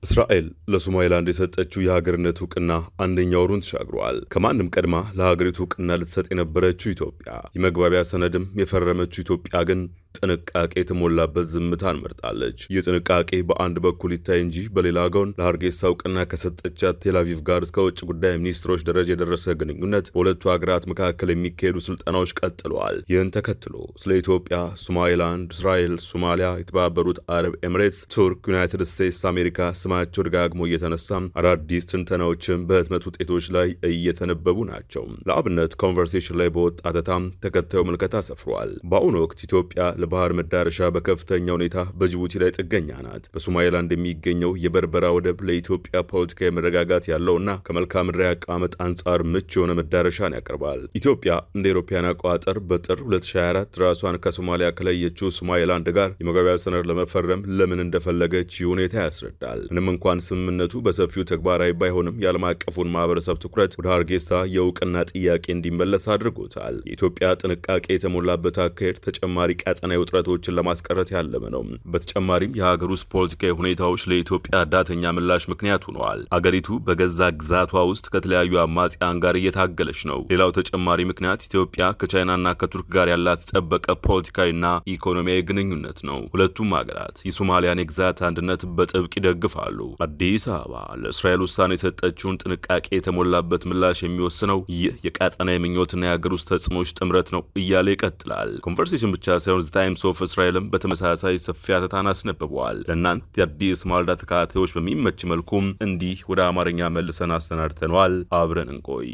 እስራኤል ለሶማሊላንድ የሰጠችው የሀገርነት እውቅና አንደኛ ወሩን ተሻግሯል። ከማንም ቀድማ ለሀገሪቱ እውቅና ልትሰጥ የነበረችው ኢትዮጵያ የመግባቢያ ሰነድም የፈረመችው ኢትዮጵያ ግን ጥንቃቄ የተሞላበት ዝምታን መርጣለች። ይህ ጥንቃቄ በአንድ በኩል ይታይ እንጂ በሌላ ጎን ለሀርጌሳ እውቅና ከሰጠቻት ቴልአቪቭ ጋር እስከ ውጭ ጉዳይ ሚኒስትሮች ደረጃ የደረሰ ግንኙነት በሁለቱ ሀገራት መካከል የሚካሄዱ ስልጠናዎች ቀጥለዋል። ይህን ተከትሎ ስለ ኢትዮጵያ፣ ሶማሊላንድ፣ እስራኤል፣ ሶማሊያ፣ የተባበሩት አረብ ኤምሬትስ፣ ቱርክ፣ ዩናይትድ ስቴትስ አሜሪካ ስማቸው ደጋግሞ እየተነሳ አዳዲስ ትንተናዎችም በህትመት ውጤቶች ላይ እየተነበቡ ናቸው። ለአብነት ኮንቨርሴሽን ላይ በወጣ ተታም ተከታዩ ምልከታ ሰፍሯል። በአሁኑ ወቅት ኢትዮጵያ ለባህር መዳረሻ በከፍተኛ ሁኔታ በጅቡቲ ላይ ጥገኛ ናት። በሶማሊላንድ የሚገኘው የበርበራ ወደብ ለኢትዮጵያ ፖለቲካዊ መረጋጋት ያለውና ከመልክዓ ምድራዊ አቀማመጥ አንጻር ምቹ የሆነ መዳረሻን ያቀርባል። ኢትዮጵያ እንደ አውሮፓውያን አቆጣጠር በጥር 2024 ራሷን ከሶማሊያ ከለየችው ሶማሊላንድ ጋር የመግባቢያ ሰነድ ለመፈረም ለምን እንደፈለገች ይህ ሁኔታ ያስረዳል። ምንም እንኳን ስምምነቱ በሰፊው ተግባራዊ ባይሆንም የዓለም አቀፉን ማህበረሰብ ትኩረት ወደ ሀርጌሳ የእውቅና ጥያቄ እንዲመለስ አድርጎታል። የኢትዮጵያ ጥንቃቄ የተሞላበት አካሄድ ተጨማሪ ቀጠናዊ ውጥረቶችን ለማስቀረት ያለመ ነው። በተጨማሪም የሀገር ውስጥ ፖለቲካዊ ሁኔታዎች ለኢትዮጵያ ዳተኛ ምላሽ ምክንያት ሆነዋል። አገሪቱ በገዛ ግዛቷ ውስጥ ከተለያዩ አማጽያን ጋር እየታገለች ነው። ሌላው ተጨማሪ ምክንያት ኢትዮጵያ ከቻይናና ከቱርክ ጋር ያላት የተጠበቀ ፖለቲካዊና ኢኮኖሚያዊ ግንኙነት ነው። ሁለቱም ሀገራት የሶማሊያን የግዛት አንድነት በጥብቅ ይደግፋሉ። አዲስ አበባ ለእስራኤል ውሳኔ የሰጠችውን ጥንቃቄ የተሞላበት ምላሽ የሚወስነው ይህ የቀጠና የምኞትና የሀገር ውስጥ ተጽዕኖች ጥምረት ነው እያለ ይቀጥላል። ኮንቨርሴሽን ብቻ ሳይሆን ዘ ታይምስ ኦፍ እስራኤልም በተመሳሳይ ሰፊ አተታን አስነብበዋል። ለእናንተ የአዲስ ማለዳ ተከታታዮች በሚመች መልኩም እንዲህ ወደ አማርኛ መልሰን አሰናድተነዋል። አብረን እንቆይ።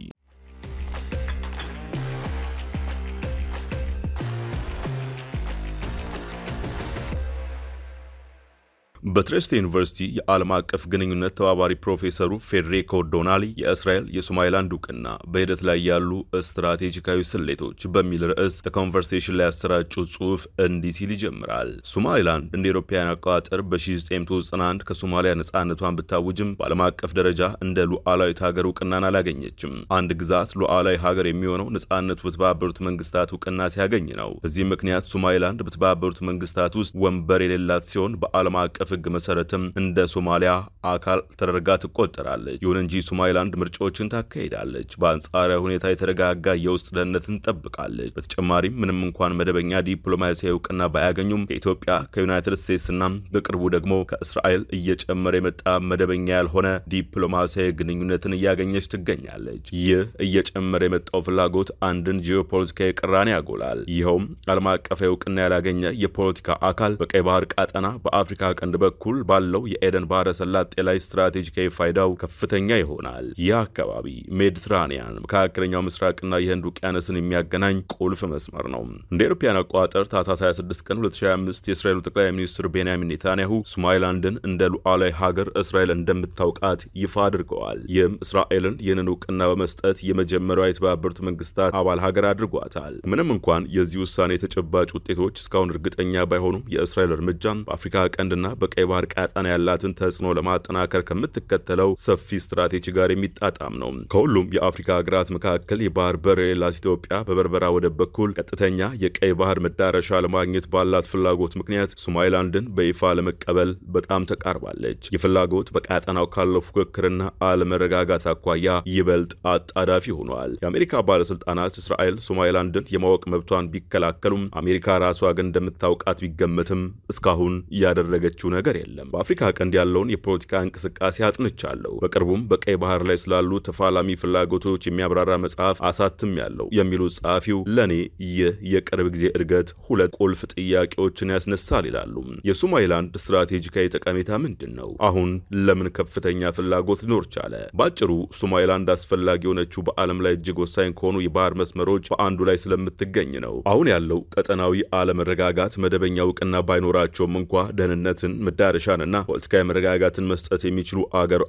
በትሬስት ዩኒቨርሲቲ የዓለም አቀፍ ግንኙነት ተባባሪ ፕሮፌሰሩ ፌዴሪኮ ዶናሊ የእስራኤል የሶማሊላንድ እውቅና በሂደት ላይ ያሉ ስትራቴጂካዊ ስሌቶች በሚል ርዕስ በኮንቨርሴሽን ላይ ያሰራጩት ጽሑፍ እንዲህ ሲል ይጀምራል። ሶማሊላንድ እንደ አውሮፓውያን አቆጣጠር በ1991 ከሶማሊያ ነጻነቷን ብታውጅም በዓለም አቀፍ ደረጃ እንደ ሉዓላዊት ሀገር እውቅናን አላገኘችም። አንድ ግዛት ሉዓላዊ ሀገር የሚሆነው ነጻነቱ በተባበሩት መንግስታት እውቅና ሲያገኝ ነው። በዚህም ምክንያት ሶማሊላንድ በተባበሩት መንግስታት ውስጥ ወንበር የሌላት ሲሆን በዓለም አቀፍ ሕግ መሰረትም እንደ ሶማሊያ አካል ተደርጋ ትቆጠራለች። ይሁን እንጂ ሶማሊላንድ ምርጫዎችን ታካሂዳለች። በአንጻራዊ ሁኔታ የተረጋጋ የውስጥ ደህንነትን ትጠብቃለች። በተጨማሪም ምንም እንኳን መደበኛ ዲፕሎማሲያዊ እውቅና ባያገኙም ከኢትዮጵያ ከዩናይትድ ስቴትስ እና በቅርቡ ደግሞ ከእስራኤል እየጨመረ የመጣ መደበኛ ያልሆነ ዲፕሎማሲያዊ ግንኙነትን እያገኘች ትገኛለች። ይህ እየጨመረ የመጣው ፍላጎት አንድን ጂኦፖለቲካዊ ቅራኔ ያጎላል። ይኸውም ዓለም አቀፋዊ እውቅና ያላገኘ የፖለቲካ አካል በቀይ ባህር ቀጠና በአፍሪካ ቀንድ በኩል ባለው የኤደን ባህረ ሰላጤ ላይ ስትራቴጂካዊ ፋይዳው ከፍተኛ ይሆናል። ይህ አካባቢ ሜዲትራኒያን፣ መካከለኛው ምስራቅና የህንድ ውቅያኖስን የሚያገናኝ ቁልፍ መስመር ነው። እንደ አውሮፓውያን አቆጣጠር ታህሳስ 26 ቀን 2025 የእስራኤሉ ጠቅላይ ሚኒስትር ቤንያሚን ኔታንያሁ ሶማሊላንድን እንደ ሉዓላዊ ሀገር እስራኤል እንደምታውቃት ይፋ አድርገዋል። ይህም እስራኤልን ይህንን እውቅና በመስጠት የመጀመሪያዋ የተባበሩት መንግስታት አባል ሀገር አድርጓታል። ምንም እንኳን የዚህ ውሳኔ ተጨባጭ ውጤቶች እስካሁን እርግጠኛ ባይሆኑም የእስራኤል እርምጃም በአፍሪካ ቀንድና በቀይ ባህር ቀጠና ያላትን ተጽዕኖ ለማጠናከር ከምትከተለው ሰፊ ስትራቴጂ ጋር የሚጣጣም ነው። ከሁሉም የአፍሪካ ሀገራት መካከል የባህር በር የሌላት ኢትዮጵያ በበርበራ ወደብ በኩል ቀጥተኛ የቀይ ባህር መዳረሻ ለማግኘት ባላት ፍላጎት ምክንያት ሶማሊላንድን በይፋ ለመቀበል በጣም ተቃርባለች። የፍላጎት በቀጠናው ካለው ፉክክርና አለመረጋጋት አኳያ ይበልጥ አጣዳፊ ሆኗል። የአሜሪካ ባለስልጣናት እስራኤል ሶማሊላንድን የማወቅ መብቷን ቢከላከሉም አሜሪካ ራሷ ግን እንደምታውቃት ቢገመትም እስካሁን ያደረገችው ነገር የለም። በአፍሪካ ቀንድ ያለውን የፖለቲካ እንቅስቃሴ አጥንቻለሁ። በቅርቡም በቀይ ባህር ላይ ስላሉ ተፋላሚ ፍላጎቶች የሚያብራራ መጽሐፍ አሳትም ያለው የሚሉት ጸሐፊው ለኔ ይህ የቅርብ ጊዜ እድገት ሁለት ቁልፍ ጥያቄዎችን ያስነሳል ይላሉ። የሶማሊላንድ ስትራቴጂካዊ ጠቀሜታ ምንድን ነው? አሁን ለምን ከፍተኛ ፍላጎት ሊኖር ቻለ? ባጭሩ ሶማሊላንድ አስፈላጊ የሆነችው በዓለም ላይ እጅግ ወሳኝ ከሆኑ የባህር መስመሮች በአንዱ ላይ ስለምትገኝ ነው። አሁን ያለው ቀጠናዊ አለመረጋጋት መደበኛ እውቅና ባይኖራቸውም እንኳ ደህንነትን መዳረሻንና ፖለቲካዊ መረጋጋትን መስጠት የሚችሉ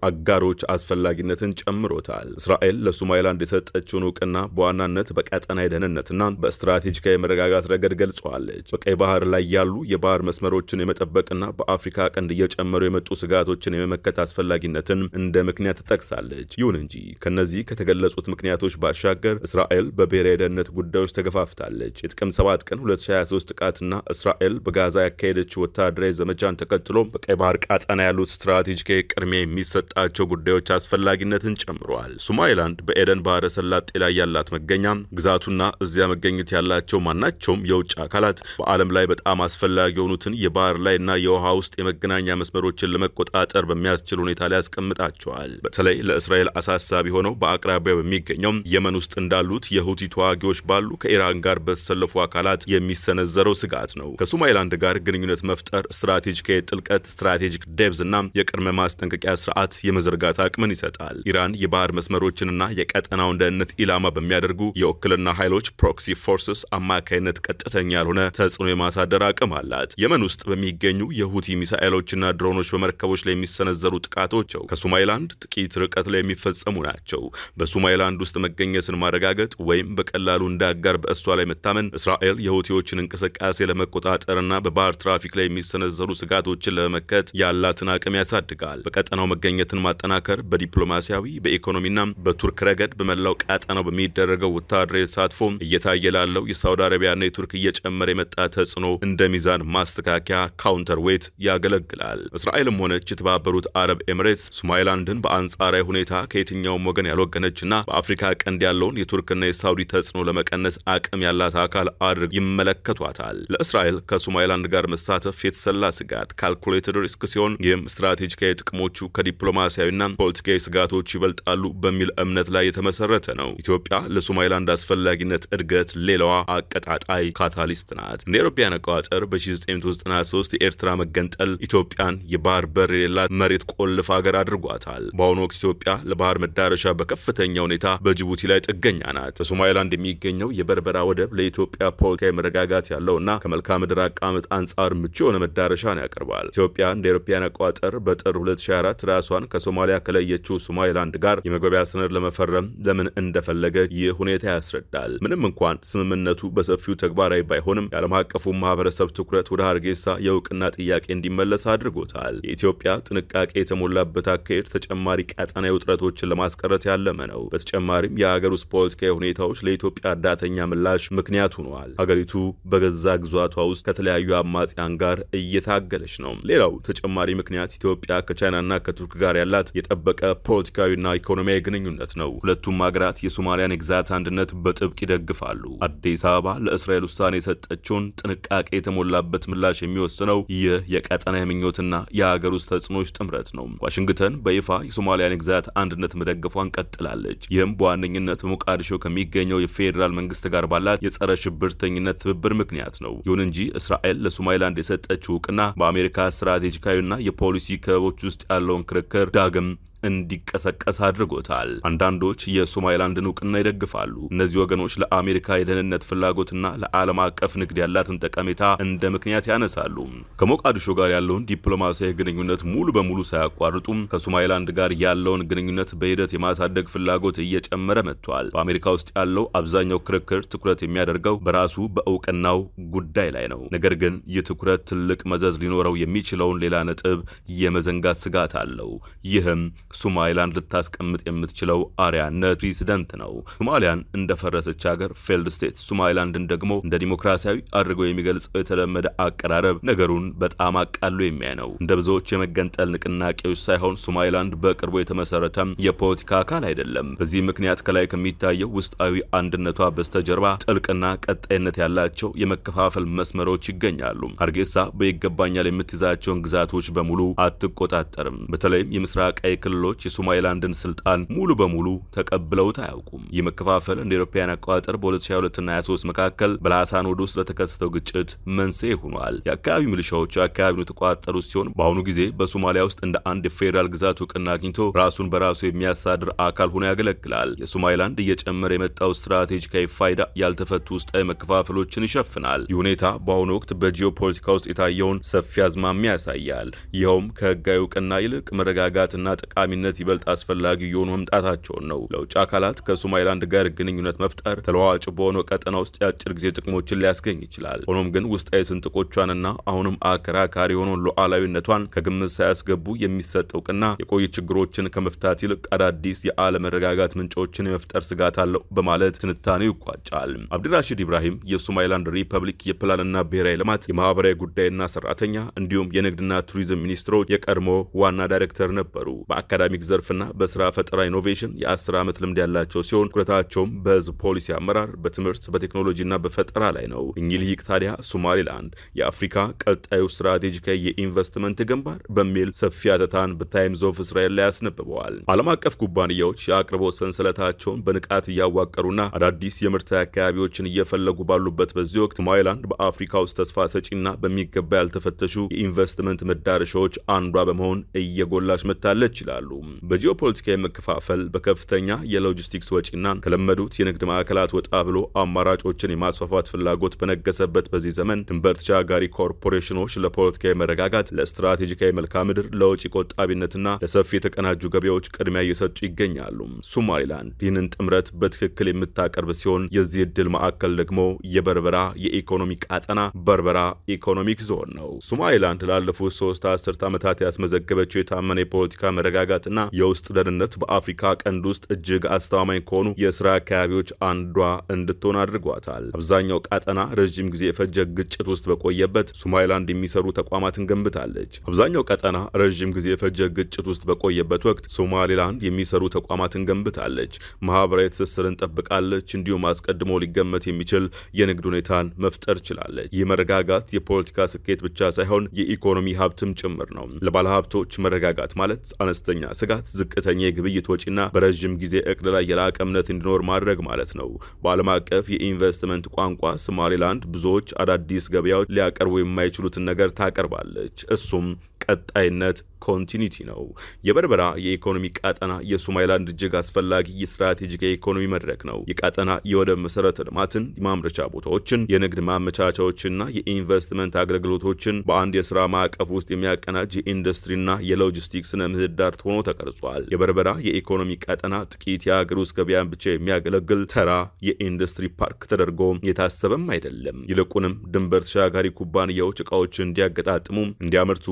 አጋሮች አስፈላጊነትን ጨምሮታል። እስራኤል ለሶማሊላንድ የሰጠችውን እውቅና በዋናነት በቀጠና የደህንነትና በስትራቴጂካዊ መረጋጋት ረገድ ገልጸዋለች። በቀይ ባህር ላይ ያሉ የባህር መስመሮችን የመጠበቅና በአፍሪካ ቀንድ እየጨመሩ የመጡ ስጋቶችን የመመከት አስፈላጊነትን እንደ ምክንያት ትጠቅሳለች። ይሁን እንጂ ከነዚህ ከተገለጹት ምክንያቶች ባሻገር እስራኤል በብሔራዊ ደህንነት ጉዳዮች ተገፋፍታለች። የጥቅምት 7 ቀን 2023 ጥቃትና እስራኤል በጋዛ ያካሄደችው ወታደራዊ ዘመቻን ተከትሎ ተከትሎ በቀይ ባህር ቀጠና ያሉት ስትራቴጂካዊ ቅድሚያ የሚሰጣቸው ጉዳዮች አስፈላጊነትን ጨምረዋል። ሶማሊላንድ በኤደን ባህረ ሰላጤ ላይ ያላት መገኛ ግዛቱና እዚያ መገኘት ያላቸው ማናቸውም የውጭ አካላት በዓለም ላይ በጣም አስፈላጊ የሆኑትን የባህር ላይ እና የውሃ ውስጥ የመገናኛ መስመሮችን ለመቆጣጠር በሚያስችል ሁኔታ ላይ ያስቀምጣቸዋል። በተለይ ለእስራኤል አሳሳቢ ሆነው በአቅራቢያው በሚገኘው የመን ውስጥ እንዳሉት የሁቲ ተዋጊዎች ባሉ ከኢራን ጋር በተሰለፉ አካላት የሚሰነዘረው ስጋት ነው። ከሶማሊላንድ ጋር ግንኙነት መፍጠር ስትራቴጂካዊ ጥልቀት፣ ስትራቴጂክ ዴፕዝ እና የቅድመ ማስጠንቀቂያ ስርዓት የመዘርጋት አቅምን ይሰጣል። ኢራን የባህር መስመሮችንና የቀጠናውን ደህንነት ኢላማ በሚያደርጉ የውክልና ኃይሎች ፕሮክሲ ፎርስስ አማካይነት ቀጥተኛ ያልሆነ ተጽዕኖ የማሳደር አቅም አላት። የመን ውስጥ በሚገኙ የሁቲ ሚሳኤሎችና ድሮኖች በመርከቦች ላይ የሚሰነዘሩ ጥቃቶች ከሶማሊላንድ ጥቂት ርቀት ላይ የሚፈጸሙ ናቸው። በሶማሊላንድ ውስጥ መገኘትን ማረጋገጥ ወይም በቀላሉ እንዳጋር በእሷ ላይ መታመን እስራኤል የሁቲዎችን እንቅስቃሴ ለመቆጣጠርና በባህር ትራፊክ ላይ የሚሰነዘሩ ስጋቶችን ለመመከት ያላትን አቅም ያሳድጋል። በቀጠናው መገኘትን ማጠናከር በዲፕሎማሲያዊ በኢኮኖሚና በቱርክ ረገድ በመላው ቀጠናው በሚደረገው ወታደራዊ ተሳትፎ እየታየ ላለው የሳውዲ አረቢያና የቱርክ እየጨመረ የመጣ ተጽዕኖ እንደ ሚዛን ማስተካከያ ካውንተር ዌት ያገለግላል። እስራኤልም ሆነች የተባበሩት አረብ ኤሚሬትስ ሶማሊላንድን በአንጻራዊ ሁኔታ ከየትኛውም ወገን ያልወገነችና በአፍሪካ ቀንድ ያለውን የቱርክና የሳውዲ ተጽዕኖ ለመቀነስ አቅም ያላት አካል አድርግ ይመለከቷታል። ለእስራኤል ከሶማሊላንድ ጋር መሳተፍ የተሰላ ስጋት ካልኩሌትድ ሪስክ ሲሆን ይህም ስትራቴጂካዊ ጥቅሞቹ ከዲፕሎማሲያዊና ፖለቲካዊ ስጋቶች ይበልጣሉ በሚል እምነት ላይ የተመሰረተ ነው። ኢትዮጵያ ለሶማሊላንድ አስፈላጊነት እድገት ሌላዋ አቀጣጣይ ካታሊስት ናት። እንደ አውሮፓውያን አቆጣጠር በ1993 የኤርትራ መገንጠል ኢትዮጵያን የባህር በር የሌላት መሬት ቆልፍ ሀገር አድርጓታል። በአሁኑ ወቅት ኢትዮጵያ ለባህር መዳረሻ በከፍተኛ ሁኔታ በጅቡቲ ላይ ጥገኛ ናት። በሶማሊላንድ የሚገኘው የበርበራ ወደብ ለኢትዮጵያ ፖለቲካዊ መረጋጋት ያለውና ከመልክዓ ምድር አቀማመጥ አንጻር ምቹ የሆነ መዳረሻን ያቀርባል። ኢትዮጵያ እንደ አውሮፓውያን አቆጣጠር በጥር 2024 ራሷን ከሶማሊያ ከለየችው ሶማሊላንድ ጋር የመግባቢያ ሰነድ ለመፈረም ለምን እንደፈለገ ይህ ሁኔታ ያስረዳል። ምንም እንኳን ስምምነቱ በሰፊው ተግባራዊ ባይሆንም የዓለም አቀፉ ማህበረሰብ ትኩረት ወደ ሀርጌሳ የእውቅና ጥያቄ እንዲመለስ አድርጎታል። የኢትዮጵያ ጥንቃቄ የተሞላበት አካሄድ ተጨማሪ ቀጠናዊ ውጥረቶችን ለማስቀረት ያለመ ነው። በተጨማሪም የሀገር ውስጥ ፖለቲካዊ ሁኔታዎች ለኢትዮጵያ ዳተኛ ምላሽ ምክንያት ሆነዋል። ሀገሪቱ በገዛ ግዛቷ ውስጥ ከተለያዩ አማጽያን ጋር እየታገለች ነው። ሌላው ተጨማሪ ምክንያት ኢትዮጵያ ከቻይናና ከቱርክ ጋር ያላት የጠበቀ ፖለቲካዊና ኢኮኖሚያዊ ግንኙነት ነው። ሁለቱም ሀገራት የሶማሊያን ግዛት አንድነት በጥብቅ ይደግፋሉ። አዲስ አበባ ለእስራኤል ውሳኔ የሰጠችውን ጥንቃቄ የተሞላበት ምላሽ የሚወስነው ይህ የቀጠና ምኞትና የሀገር ውስጥ ተጽዕኖች ጥምረት ነው። ዋሽንግተን በይፋ የሶማሊያን ግዛት አንድነት መደገፏን ቀጥላለች። ይህም በዋነኝነት በሞቃዲሾ ከሚገኘው የፌዴራል መንግስት ጋር ባላት የጸረ ሽብርተኝነት ትብብር ምክንያት ነው። ይሁን እንጂ እስራኤል ለሶማሊላንድ የሰጠችው እውቅና በአሜሪካ ስትራቴጂካዊና የፖሊሲ ክበቦች ውስጥ ያለውን ክርክር ዳግም እንዲቀሰቀስ አድርጎታል። አንዳንዶች የሶማሊላንድን እውቅና ይደግፋሉ። እነዚህ ወገኖች ለአሜሪካ የደህንነት ፍላጎትና ለዓለም አቀፍ ንግድ ያላትን ጠቀሜታ እንደ ምክንያት ያነሳሉ። ከሞቃዲሾ ጋር ያለውን ዲፕሎማሲያዊ ግንኙነት ሙሉ በሙሉ ሳያቋርጡም ከሶማሊላንድ ጋር ያለውን ግንኙነት በሂደት የማሳደግ ፍላጎት እየጨመረ መጥቷል። በአሜሪካ ውስጥ ያለው አብዛኛው ክርክር ትኩረት የሚያደርገው በራሱ በእውቅናው ጉዳይ ላይ ነው። ነገር ግን ይህ ትኩረት ትልቅ መዘዝ ሊኖረው የሚችለውን ሌላ ነጥብ የመዘንጋት ስጋት አለው። ይህም ሶማሊላንድ ልታስቀምጥ የምትችለው አርያነት ፕሬዚደንት ነው። ሶማሊያን እንደፈረሰች ሀገር ፌልድ ስቴት፣ ሶማሊላንድን ደግሞ እንደ ዲሞክራሲያዊ አድርገው የሚገልጸው የተለመደ አቀራረብ ነገሩን በጣም አቃሎ የሚያይ ነው። እንደ ብዙዎች የመገንጠል ንቅናቄዎች ሳይሆን ሶማሊላንድ በቅርቡ የተመሰረተም የፖለቲካ አካል አይደለም። በዚህ ምክንያት ከላይ ከሚታየው ውስጣዊ አንድነቷ በስተጀርባ ጥልቅና ቀጣይነት ያላቸው የመከፋፈል መስመሮች ይገኛሉ። ሀርጌሳ በይገባኛል የምትይዛቸውን ግዛቶች በሙሉ አትቆጣጠርም። በተለይም የምስራቃዊ ክልሎች የሶማሊላንድን ስልጣን ሙሉ በሙሉ ተቀብለውት አያውቁም። ይህ መከፋፈል እንደ አውሮፓውያን አቆጣጠር በ2022 እና 2023 መካከል በላሳን ወደ ውስጥ ለተከሰተው ግጭት መንስኤ ሆኗል። የአካባቢ ሚሊሻዎች አካባቢውን የተቆጣጠሩ ሲሆን በአሁኑ ጊዜ በሶማሊያ ውስጥ እንደ አንድ የፌዴራል ግዛት እውቅና አግኝቶ ራሱን በራሱ የሚያስተዳድር አካል ሆኖ ያገለግላል። የሶማሊላንድ እየጨመረ የመጣው ስትራቴጂካዊ ፋይዳ ያልተፈቱ ውስጣዊ መከፋፈሎችን ይሸፍናል። ይህ ሁኔታ በአሁኑ ወቅት በጂኦፖለቲካ ውስጥ የታየውን ሰፊ አዝማሚያ ያሳያል። ይኸውም ከህጋዊ እውቅና ይልቅ መረጋጋትና ጠቃሚ ተጠቃሚነት ይበልጥ አስፈላጊ የሆኑ መምጣታቸውን ነው። ለውጭ አካላት ከሶማሊላንድ ጋር ግንኙነት መፍጠር ተለዋዋጭ በሆነው ቀጠና ውስጥ የአጭር ጊዜ ጥቅሞችን ሊያስገኝ ይችላል። ሆኖም ግን ውስጣዊ ስንጥቆቿንና አሁንም አከራካሪ የሆነውን ሉዓላዊነቷን ከግምት ሳያስገቡ የሚሰጥ እውቅና የቆዩ ችግሮችን ከመፍታት ይልቅ አዳዲስ የአለመረጋጋት ምንጮችን የመፍጠር ስጋት አለው በማለት ትንታኔው ይቋጫል። አብድራሺድ ኢብራሂም የሶማሊላንድ ሪፐብሊክ የፕላንና ብሔራዊ ልማት የማህበራዊ ጉዳይና ሰራተኛ እንዲሁም የንግድና ቱሪዝም ሚኒስትሮች የቀድሞ ዋና ዳይሬክተር ነበሩ። በአካዳሚክ ዘርፍና በስራ ፈጠራ ኢኖቬሽን የ10 ዓመት ልምድ ያላቸው ሲሆን ትኩረታቸውም በህዝብ ፖሊሲ አመራር፣ በትምህርት፣ በቴክኖሎጂና በፈጠራ ላይ ነው። እኚህ ልሂቅ ታዲያ ሶማሊላንድ የአፍሪካ ቀጣዩ ስትራቴጂካዊ የኢንቨስትመንት ግንባር በሚል ሰፊ አተታን በታይምስ ኦፍ እስራኤል ላይ ያስነብበዋል። ዓለም አቀፍ ኩባንያዎች የአቅርቦት ሰንሰለታቸውን በንቃት እያዋቀሩና አዳዲስ የምርት አካባቢዎችን እየፈለጉ ባሉበት በዚህ ወቅት ሶማሊላንድ በአፍሪካ ውስጥ ተስፋ ሰጪና በሚገባ ያልተፈተሹ የኢንቨስትመንት መዳረሻዎች አንዷ በመሆን እየጎላች መጥታለች ይላሉ። በጂኦፖለቲካዊ መከፋፈል በከፍተኛ የሎጂስቲክስ ወጪና ከለመዱት የንግድ ማዕከላት ወጣ ብሎ አማራጮችን የማስፋፋት ፍላጎት በነገሰበት በዚህ ዘመን ድንበር ተሻጋሪ ኮርፖሬሽኖች ለፖለቲካዊ መረጋጋት፣ ለስትራቴጂካዊ መልክዓ ምድር፣ ለውጭ ቆጣቢነትና ለሰፊ የተቀናጁ ገበያዎች ቅድሚያ እየሰጡ ይገኛሉ። ሶማሊላንድ ይህንን ጥምረት በትክክል የምታቀርብ ሲሆን የዚህ ዕድል ማዕከል ደግሞ የበርበራ የኢኮኖሚ ቃጠና በርበራ ኢኮኖሚክ ዞን ነው። ሶማሊላንድ ላለፉት 3 አስርት ዓመታት ያስመዘገበችው የታመነ የፖለቲካ መረጋጋትና የውስጥ ደህንነት በአፍሪካ ቀንድ ውስጥ እጅግ አስተማማኝ ከሆኑ የስራ አካባቢዎች አንዷ እንድትሆን አድርጓታል። አብዛኛው ቃጠና ረዥም ጊዜ የፈጀ ግጭት ውስጥ በቆየበት ሶማሊላንድ የሚሰሩ ተቋማትን ገንብታለች። አብዛኛው ቀጠና ረዥም ጊዜ የፈጀ ግጭት ውስጥ በቆየበት ወቅት ሶማሊላንድ የሚሰሩ ተቋማትን ገንብታለች። ማህበራዊ ትስስርን ጠብቃለች። እንዲሁም አስቀድሞ ሊገመት የሚችል የንግድ ሁኔታን መፍጠር ችላለች። ይህ መረጋጋት የፖለቲካ ስኬት ብቻ ሳይሆን የኢኮኖሚ ሀብትም ጭምር ነው። ለባለሀብቶች መረጋጋት ማለት አነስተኛ ስጋት፣ ዝቅተኛ የግብይት ወጪና በረዥም ጊዜ እቅድ ላይ የላቀ እምነት እንዲኖር ማድረግ ማለት ነው። በዓለም አቀፍ የኢንቨስትመንት ቋንቋ ሶማሊላንድ ብዙዎች አዳዲስ ገበያዎች ሊያቀርቡ የማይችሉትን ነገር ታቀርባለች። እሱም ቀጣይነት ኮንቲኒቲ ነው። የበርበራ የኢኮኖሚ ቃጠና የሶማሊላንድ እጅግ አስፈላጊ የስትራቴጂክ የኢኮኖሚ መድረክ ነው። የቃጠና የወደብ መሰረተ ልማትን፣ የማምረቻ ቦታዎችን፣ የንግድ ማመቻቻዎችና የኢንቨስትመንት አገልግሎቶችን በአንድ የስራ ማዕቀፍ ውስጥ የሚያቀናጅ የኢንዱስትሪና የሎጂስቲክስ ስነ ምህዳር ሆኖ ተቀርጿል። የበርበራ የኢኮኖሚ ቃጠና ጥቂት የሀገር ውስጥ ገበያን ብቻ የሚያገለግል ተራ የኢንዱስትሪ ፓርክ ተደርጎ የታሰበም አይደለም። ይልቁንም ድንበር ተሻጋሪ ኩባንያዎች እቃዎችን እንዲያገጣጥሙ፣ እንዲያመርቱ፣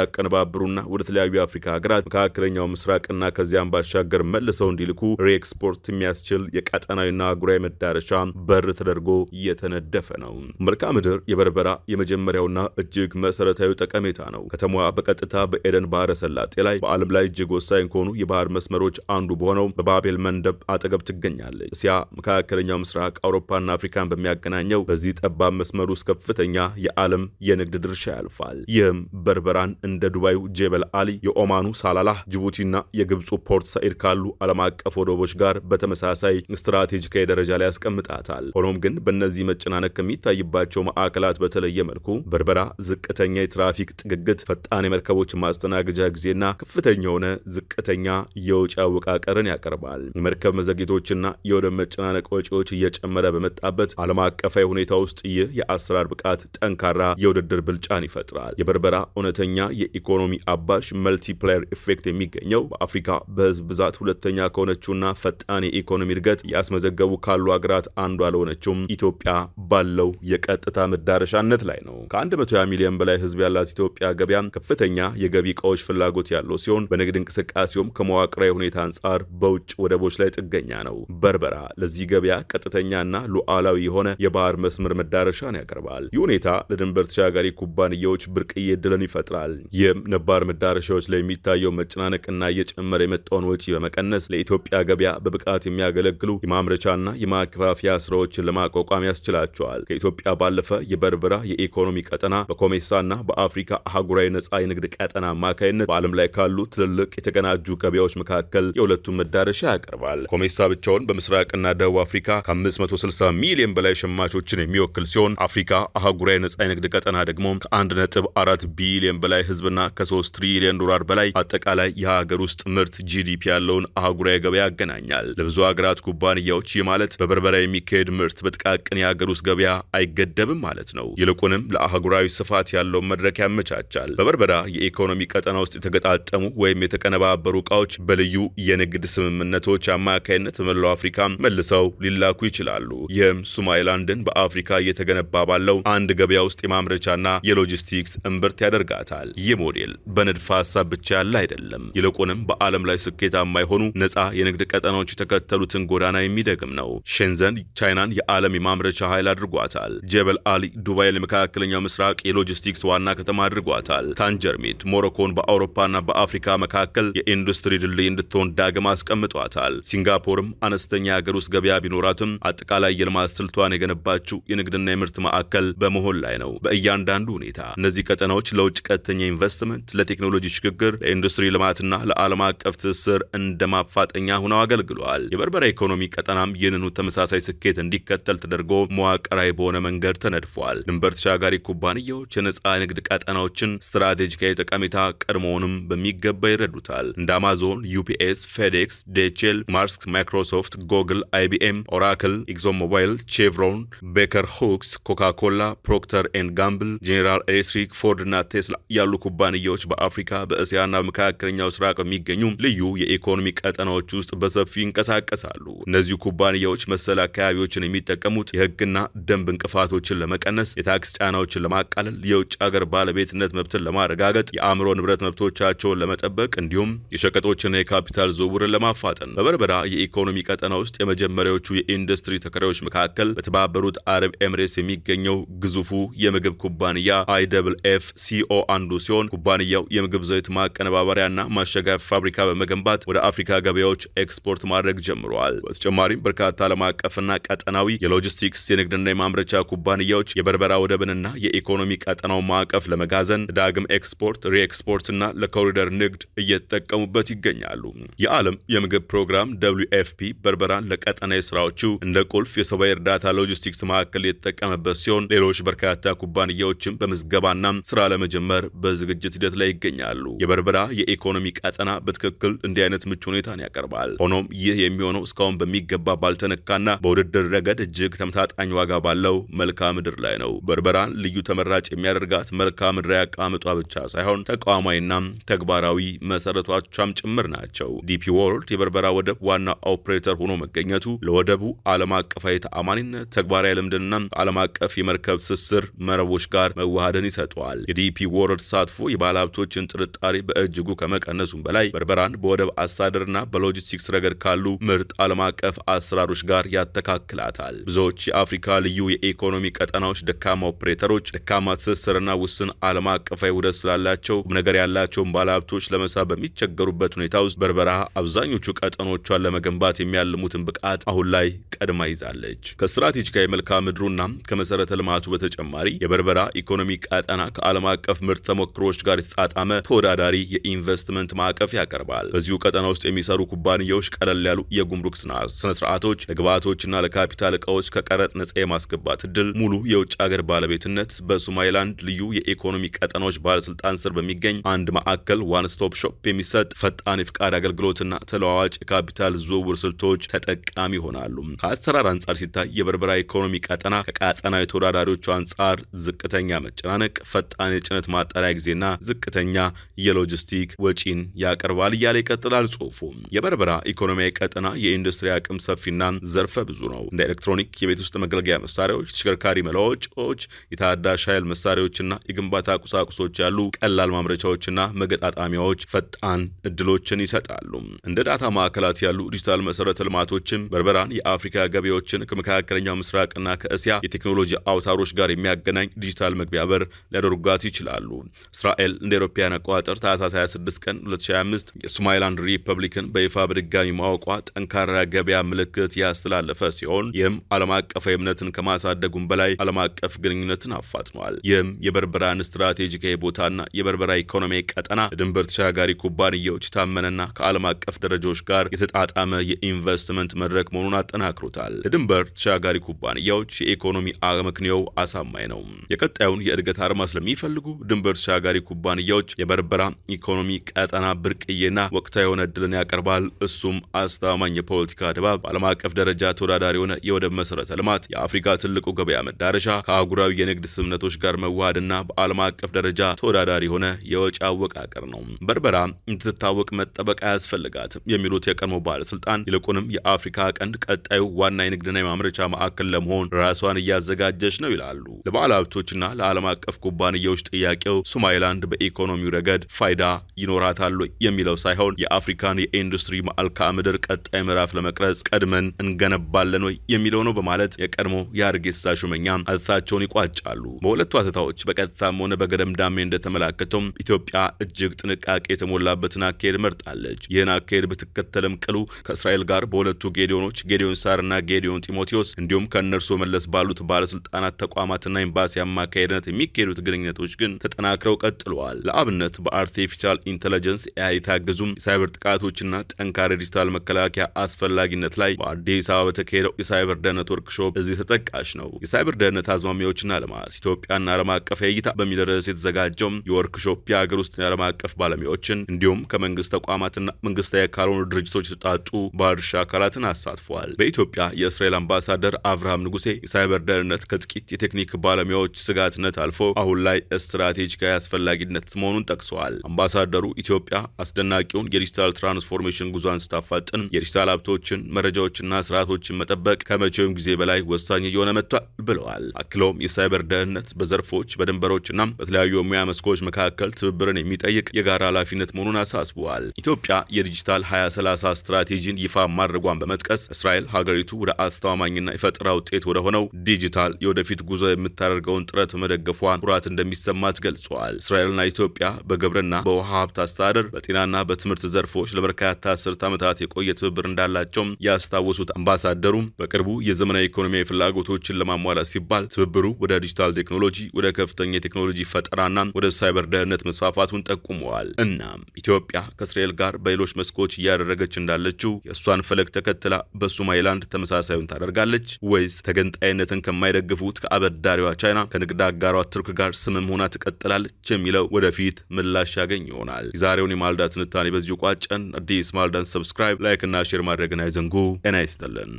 እንዲያቀነባብሩና ወደ ተለያዩ የአፍሪካ ሀገራት፣ መካከለኛው ምስራቅና ከዚያም ባሻገር መልሰው እንዲልኩ ሪኤክስፖርት የሚያስችል የቀጠናዊና አህጉራዊ መዳረሻ በር ተደርጎ እየተነደፈ ነው። መልክዓ ምድር የበርበራ የመጀመሪያውና እጅግ መሰረታዊ ጠቀሜታ ነው። ከተማዋ በቀጥታ በኤደን ባህረ ሰላጤ ላይ በዓለም ላይ እጅግ ወሳኝ ከሆኑ የባህር መስመሮች አንዱ በሆነው በባቤል መንደብ አጠገብ ትገኛለች። እስያ፣ መካከለኛው ምስራቅ፣ አውሮፓና አፍሪካን በሚያገናኘው በዚህ ጠባብ መስመር ውስጥ ከፍተኛ የዓለም የንግድ ድርሻ ያልፋል። ይህም በርበራን እንደ ዱባዩ ጀበል አሊ፣ የኦማኑ ሳላላህ፣ ጅቡቲና የግብፁ ፖርት ሳኢድ ካሉ ዓለም አቀፍ ወደቦች ጋር በተመሳሳይ ስትራቴጂካዊ ደረጃ ላይ ያስቀምጣታል። ሆኖም ግን በእነዚህ መጨናነቅ ከሚታይባቸው ማዕከላት በተለየ መልኩ በርበራ ዝቅተኛ የትራፊክ ጥግግት፣ ፈጣን የመርከቦች ማስተናገጃ ጊዜና ከፍተኛ የሆነ ዝቅተኛ የውጭ አወቃቀርን ያቀርባል። የመርከብ መዘግየቶችና የወደብ መጨናነቅ ወጪዎች እየጨመረ በመጣበት ዓለም አቀፋዊ ሁኔታ ውስጥ ይህ የአሰራር ብቃት ጠንካራ የውድድር ብልጫን ይፈጥራል። የበርበራ እውነተኛ የኢኮኖሚ አባሽ መልቲፕላየር ኢፌክት የሚገኘው በአፍሪካ በህዝብ ብዛት ሁለተኛ ከሆነችውና ፈጣን የኢኮኖሚ እድገት ያስመዘገቡ ካሉ ሀገራት አንዷ ለሆነችውም ኢትዮጵያ ባለው የቀጥታ መዳረሻነት ላይ ነው። ከ120 ሚሊዮን በላይ ህዝብ ያላት ኢትዮጵያ ገበያ ከፍተኛ የገቢ እቃዎች ፍላጎት ያለው ሲሆን በንግድ እንቅስቃሴውም ከመዋቅራዊ ሁኔታ አንጻር በውጭ ወደቦች ላይ ጥገኛ ነው። በርበራ ለዚህ ገበያ ቀጥተኛና ሉዓላዊ የሆነ የባህር መስመር መዳረሻን ያቀርባል። ይህ ሁኔታ ለድንበር ተሻጋሪ ኩባንያዎች ብርቅዬ ዕድልን ይፈጥራል። ይህም ነባር መዳረሻዎች ላይ የሚታየው መጨናነቅና እየጨመረ የመጣውን ወጪ በመቀነስ ለኢትዮጵያ ገበያ በብቃት የሚያገለግሉ የማምረቻና የማከፋፈያ ስራዎችን ለማቋቋም ያስችላቸዋል። ከኢትዮጵያ ባለፈ የበርበራ የኢኮኖሚ ቀጠና በኮሜሳና በአፍሪካ አህጉራዊ ነጻ የንግድ ቀጠና አማካይነት በዓለም ላይ ካሉ ትልልቅ የተቀናጁ ገበያዎች መካከል የሁለቱም መዳረሻ ያቀርባል። ኮሜሳ ብቻውን በምስራቅና ደቡብ አፍሪካ ከ560 ሚሊዮን በላይ ሸማቾችን የሚወክል ሲሆን አፍሪካ አህጉራዊ ነጻ የንግድ ቀጠና ደግሞ ከ1.4 ቢሊዮን በላይ ህዝብና ከ3 ትሪሊየን ቢሊዮን ዶላር በላይ አጠቃላይ የሀገር ውስጥ ምርት ጂዲፒ ያለውን አህጉራዊ ገበያ ያገናኛል። ለብዙ ሀገራት ኩባንያዎች ይህ ማለት በበርበራ የሚካሄድ ምርት በጥቃቅን የሀገር ውስጥ ገበያ አይገደብም ማለት ነው። ይልቁንም ለአህጉራዊ ስፋት ያለውን መድረክ ያመቻቻል። በበርበራ የኢኮኖሚ ቀጠና ውስጥ የተገጣጠሙ ወይም የተቀነባበሩ ዕቃዎች በልዩ የንግድ ስምምነቶች አማካይነት በመላው አፍሪካ መልሰው ሊላኩ ይችላሉ። ይህም ሶማሊላንድን በአፍሪካ እየተገነባ ባለው አንድ ገበያ ውስጥ የማምረቻና የሎጂስቲክስ እምብርት ያደርጋታል። ይህ ሞዴል በንድፈ ሀሳብ ብቻ ያለ አይደለም። ይልቁንም በዓለም ላይ ስኬታማ የሆኑ ነፃ የንግድ ቀጠናዎች የተከተሉትን ጎዳና የሚደግም ነው። ሼንዘን ቻይናን የዓለም የማምረቻ ኃይል አድርጓታል። ጀበል አሊ ዱባይን የመካከለኛው ምስራቅ የሎጂስቲክስ ዋና ከተማ አድርጓታል። ታንጀርሜድ ሞሮኮን በአውሮፓና በአፍሪካ መካከል የኢንዱስትሪ ድልድይ እንድትሆን ዳግም አስቀምጧታል። ሲንጋፖርም አነስተኛ የሀገር ውስጥ ገበያ ቢኖራትም አጠቃላይ የልማት ስልቷን የገነባችው የንግድና የምርት ማዕከል በመሆን ላይ ነው። በእያንዳንዱ ሁኔታ እነዚህ ቀጠናዎች ለውጭ ቀጥተኛ ኢንቨስትመንት፣ ለቴክኖሎጂ ሽግግር፣ ለኢንዱስትሪ ልማትና ለዓለም አቀፍ ትስስር እንደ ማፋጠኛ ሆነው አገልግለዋል። የበርበራ ኢኮኖሚ ቀጠናም ይህንኑ ተመሳሳይ ስኬት እንዲከተል ተደርጎ መዋቅራዊ በሆነ መንገድ ተነድፏል። ድንበር ተሻጋሪ ኩባንያዎች የነጻ ንግድ ቀጠናዎችን ስትራቴጂካዊ ጠቀሜታ ቀድሞውንም በሚገባ ይረዱታል። እንደ አማዞን፣ ዩፒኤስ፣ ፌዴክስ፣ ዴችኤል፣ ማርክስ፣ ማይክሮሶፍት፣ ጎግል፣ አይቢኤም፣ ኦራክል፣ ኤግዞን ሞባይል፣ ቼቭሮን፣ ቤከር ሁክስ፣ ኮካ ኮላ፣ ፕሮክተር ኤንድ ጋምብል፣ ጄኔራል ኤሌክትሪክ፣ ፎርድ እና ቴስላ ያሉ ኩባንያዎች በአፍሪካ በእስያና በመካከለኛው ምስራቅ በሚገኙ ልዩ የኢኮኖሚ ቀጠናዎች ውስጥ በሰፊው ይንቀሳቀሳሉ። እነዚህ ኩባንያዎች መሰል አካባቢዎችን የሚጠቀሙት የሕግና ደንብ እንቅፋቶችን ለመቀነስ፣ የታክስ ጫናዎችን ለማቃለል፣ የውጭ ሀገር ባለቤትነት መብትን ለማረጋገጥ፣ የአእምሮ ንብረት መብቶቻቸውን ለመጠበቅ እንዲሁም የሸቀጦችና የካፒታል ዝውውርን ለማፋጠን። በበርበራ የኢኮኖሚ ቀጠና ውስጥ የመጀመሪያዎቹ የኢንዱስትሪ ተከራዮች መካከል በተባበሩት አረብ ኤምሬትስ የሚገኘው ግዙፉ የምግብ ኩባንያ IFFCO አንዱ ሲሆን ኩባንያው የምግብ ዘይት ማቀነባበሪያና ማሸጊያ ፋብሪካ በመገንባት ወደ አፍሪካ ገበያዎች ኤክስፖርት ማድረግ ጀምረዋል። በተጨማሪም በርካታ ዓለም አቀፍና ቀጠናዊ የሎጂስቲክስ የንግድና የማምረቻ ኩባንያዎች የበርበራ ወደብንና የኢኮኖሚ ቀጠናው ማዕቀፍ ለመጋዘን፣ ዳግም ኤክስፖርት፣ ሪኤክስፖርትና ለኮሪደር ንግድ እየተጠቀሙበት ይገኛሉ። የዓለም የምግብ ፕሮግራም WFP በርበራን ለቀጠናዊ ስራዎቹ እንደ ቁልፍ የሰብአዊ እርዳታ ሎጂስቲክስ ማዕከል የተጠቀመበት ሲሆን ሌሎች በርካታ ኩባንያዎችም በምዝገባና ስራ ለመጀመር በዝግጅት ሂደት ላይ ይገኛሉ። የበርበራ የኢኮኖሚ ቀጠና በትክክል እንዲህ አይነት ምቹ ሁኔታን ያቀርባል። ሆኖም ይህ የሚሆነው እስካሁን በሚገባ ባልተነካና በውድድር ረገድ እጅግ ተመጣጣኝ ዋጋ ባለው መልክዓ ምድር ላይ ነው። በርበራን ልዩ ተመራጭ የሚያደርጋት መልክዓ ምድራዊ አቀማመጧ ብቻ ሳይሆን ተቋማዊና ተግባራዊ መሰረቶቿም ጭምር ናቸው። ዲፒ ወርልድ የበርበራ ወደብ ዋና ኦፕሬተር ሆኖ መገኘቱ ለወደቡ ዓለም አቀፋዊ ተአማኒነት፣ ተግባራዊ ልምድና ዓለም አቀፍ የመርከብ ትስስር መረቦች ጋር መዋሃድን ይሰጠዋል። የዲፒ ወርልድ ተሳትፎ የባለሀብቶችን ጥርጣሬ በእጅጉ ከመቀነሱም በላይ በርበራን በወደብ አስተዳደርና በሎጂስቲክስ ረገድ ካሉ ምርጥ ዓለም አቀፍ አሰራሮች ጋር ያተካክላታል። ብዙዎች የአፍሪካ ልዩ የኢኮኖሚ ቀጠናዎች ደካማ ኦፕሬተሮች፣ ደካማ ትስስርና ውስን ዓለም አቀፋዊ ውህደት ስላላቸው ነገር ያላቸውን ባለሀብቶች ለመሳብ በሚቸገሩበት ሁኔታ ውስጥ በርበራ አብዛኞቹ ቀጠኖቿን ለመገንባት የሚያልሙትን ብቃት አሁን ላይ ቀድማ ይዛለች። ከስትራቴጂካዊ መልክዓ ምድሩና ከመሰረተ ልማቱ በተጨማሪ የበርበራ ኢኮኖሚ ቀጠና ከዓለም አቀፍ ምርት ተሞክሮች ጋር የተጣጣመ ተወዳዳሪ የኢንቨስትመንት ማዕቀፍ ያቀርባል። በዚሁ ቀጠና ውስጥ የሚሰሩ ኩባንያዎች ቀለል ያሉ የጉምሩክ ስነ ስርዓቶች፣ ለግብዓቶችና ለካፒታል ዕቃዎች ከቀረጥ ነጻ የማስገባት እድል፣ ሙሉ የውጭ ሀገር ባለቤትነት፣ በሶማሊላንድ ልዩ የኢኮኖሚ ቀጠናዎች ባለስልጣን ስር በሚገኝ አንድ ማዕከል ዋን ስቶፕ ሾፕ የሚሰጥ ፈጣን የፍቃድ አገልግሎትና ተለዋዋጭ የካፒታል ዝውውር ስልቶች ተጠቃሚ ይሆናሉ። ከአሰራር አንጻር ሲታይ የበርበራ ኢኮኖሚ ቀጠና ከቀጠናዊ ተወዳዳሪዎቹ አንጻር ዝቅተኛ መጨናነቅ፣ ፈጣን የጭነት ማጣሪያ ጊዜና ዝቅተኛ የሎጂስቲክ ወጪን ያቀርባል እያለ ይቀጥላል ጽሑፉ። የበርበራ ኢኮኖሚያዊ ቀጠና የኢንዱስትሪ አቅም ሰፊና ዘርፈ ብዙ ነው። እንደ ኤሌክትሮኒክ፣ የቤት ውስጥ መገልገያ መሳሪያዎች፣ ተሽከርካሪ መለዋወጫዎች፣ የታዳሽ ኃይል መሳሪያዎችና የግንባታ ቁሳቁሶች ያሉ ቀላል ማምረቻዎችና መገጣጣሚያዎች ፈጣን እድሎችን ይሰጣሉ። እንደ ዳታ ማዕከላት ያሉ ዲጂታል መሰረተ ልማቶችም በርበራን የአፍሪካ ገበያዎችን ከመካከለኛው ምስራቅና ከእስያ የቴክኖሎጂ አውታሮች ጋር የሚያገናኝ ዲጂታል መግቢያ በር ሊያደርጓት ይችላሉ። እስራኤል እንደ አውሮፓውያን አቆጣጠር ታህሳስ 26 ቀን 2025 የሶማሊላንድ ሪፐብሊክን በይፋ በድጋሚ ማወቋ ጠንካራ ገበያ ምልክት ያስተላለፈ ሲሆን ይህም ዓለም አቀፋዊ እምነትን ከማሳደጉም በላይ ዓለም አቀፍ ግንኙነትን አፋጥኗል። ይህም የበርበራን ስትራቴጂካዊ ቦታና የበርበራ ኢኮኖሚያዊ ቀጠና ለድንበር ተሻጋሪ ኩባንያዎች የታመነና ከዓለም አቀፍ ደረጃዎች ጋር የተጣጣመ የኢንቨስትመንት መድረክ መሆኑን አጠናክሮታል። ለድንበር ተሻጋሪ ኩባንያዎች የኢኮኖሚ አመክንዮው አሳማኝ ነው። የቀጣዩን የእድገት አርማ ስለሚፈልጉ ድንበር ተሻጋሪ ኩባንያዎች የበርበራ ኢኮኖሚ ቀጠና ብርቅዬና ወቅታዊ የሆነ እድልን ያቀርባል። እሱም አስተማማኝ የፖለቲካ ድባብ፣ በዓለም አቀፍ ደረጃ ተወዳዳሪ የሆነ የወደብ መሰረተ ልማት፣ የአፍሪካ ትልቁ ገበያ መዳረሻ፣ ከአህጉራዊ የንግድ ስምምነቶች ጋር መዋሃድና በዓለም አቀፍ ደረጃ ተወዳዳሪ የሆነ የወጪ አወቃቀር ነው። በርበራ እንድትታወቅ መጠበቅ አያስፈልጋትም የሚሉት የቀድሞ ባለስልጣን ይልቁንም የአፍሪካ ቀንድ ቀጣዩ ዋና የንግድና የማምረቻ ማዕከል ለመሆን ራሷን እያዘጋጀች ነው ይላሉ። ለባለ ሀብቶችና ለዓለም አቀፍ ኩባንያዎች ጥያቄው ሶማሊላንድ በኢኮኖሚው ረገድ ፋይዳ ይኖራታል የሚለው ሳይሆን የአፍሪካን የኢንዱስትሪ መልክዓ ምድር ቀጣይ ምዕራፍ ለመቅረጽ ቀድመን እንገነባለን ወይ የሚለው ነው በማለት የቀድሞ የሀርጌሳ ሹመኛ አተታቸውን ይቋጫሉ። በሁለቱ አተታዎች በቀጥታም ሆነ በገደምዳሜ እንደተመላከተው ኢትዮጵያ እጅግ ጥንቃቄ የተሞላበትን አካሄድ መርጣለች። ይህን አካሄድ ብትከተልም ቅሉ ከእስራኤል ጋር በሁለቱ ጌዲዮኖች ጌዲዮን ሳርና ጌዲዮን ጢሞቴዎስ እንዲሁም ከእነርሱ መለስ ባሉት ባለስልጣናት ተቋማትና ኤምባሲ አማካይነት የሚካሄዱት ግንኙነቶች ግን ተጠናክረው ቀጥለዋል። ለአብነት በአርቲፊሻል ኢንተለጀንስ ኤአይ የታገዙም የሳይበር ጥቃቶችና ጠንካራ ዲጂታል መከላከያ አስፈላጊነት ላይ በአዲስ አበባ በተካሄደው የሳይበር ደህንነት ወርክሾፕ እዚህ ተጠቃሽ ነው። የሳይበር ደህንነት አዝማሚያዎችና ልማት ኢትዮጵያና ዓለም አቀፍ እይታ በሚል ርዕስ የተዘጋጀው የወርክሾፕ የሀገር ውስጥ የዓለም አቀፍ ባለሙያዎችን እንዲሁም ከመንግስት ተቋማትና መንግስታዊ ካልሆኑ ድርጅቶች የተጣጡ ባለድርሻ አካላትን አሳትፏል። በኢትዮጵያ የእስራኤል አምባሳደር አብርሃም ንጉሴ የሳይበር ደህንነት ከጥቂት የቴክኒክ ባለሙያዎች ስጋትነት አልፎ አሁን ላይ ስትራቴጂካዊ አስፈላጊነት መሆኑን ጠቅሰዋል። አምባሳደሩ ኢትዮጵያ አስደናቂውን የዲጂታል ትራንስፎርሜሽን ጉዟን ስታፋጥን የዲጂታል ሀብቶችን መረጃዎችና ስርዓቶችን መጠበቅ ከመቼውም ጊዜ በላይ ወሳኝ እየሆነ መጥቷል ብለዋል። አክለውም የሳይበር ደህንነት በዘርፎች በድንበሮችና በተለያዩ የሙያ መስኮች መካከል ትብብርን የሚጠይቅ የጋራ ኃላፊነት መሆኑን አሳስበዋል። ኢትዮጵያ የዲጂታል 2030 ስትራቴጂን ይፋ ማድረጓን በመጥቀስ እስራኤል ሀገሪቱ ወደ አስተማማኝና የፈጠራ ውጤት ወደ ሆነው ዲጂታል የወደፊት ጉዞ የምታደርገውን ጥረት መደገፏን ኩራት እንደሚሰማት ገልጸዋል። እስራኤልና ኢትዮጵያ በግብርና፣ በውሃ ሀብት አስተዳደር፣ በጤናና በትምህርት ዘርፎች ለበርካታ አስርት ዓመታት የቆየ ትብብር እንዳላቸውም ያስታወሱት አምባሳደሩም በቅርቡ የዘመናዊ ኢኮኖሚያዊ ፍላጎቶችን ለማሟላት ሲባል ትብብሩ ወደ ዲጂታል ቴክኖሎጂ፣ ወደ ከፍተኛ የቴክኖሎጂ ፈጠራና ወደ ሳይበር ደህንነት መስፋፋቱን ጠቁመዋል። እናም ኢትዮጵያ ከእስራኤል ጋር በሌሎች መስኮች እያደረገች እንዳለችው የእሷን ፈለግ ተከትላ በሶማሊላንድ ተመሳሳዩን ታደርጋለች ወይስ ተገንጣይነትን ከማይደግፉት ከአበዳሪዋ ቻይና ከንግድ አጋሯ ቱርክ ጋር ስምም ሆና ትቀጥላለች የሚለው ወደፊት ምላሽ ያገኝ ይሆናል። የዛሬውን የማልዳ ትንታኔ በዚሁ ቋጨን። አዲስ ማልዳን ሰብስክራይብ፣ ላይክ እና ሼር ማድረግን አይዘንጉ። ጤና ይስጥልን።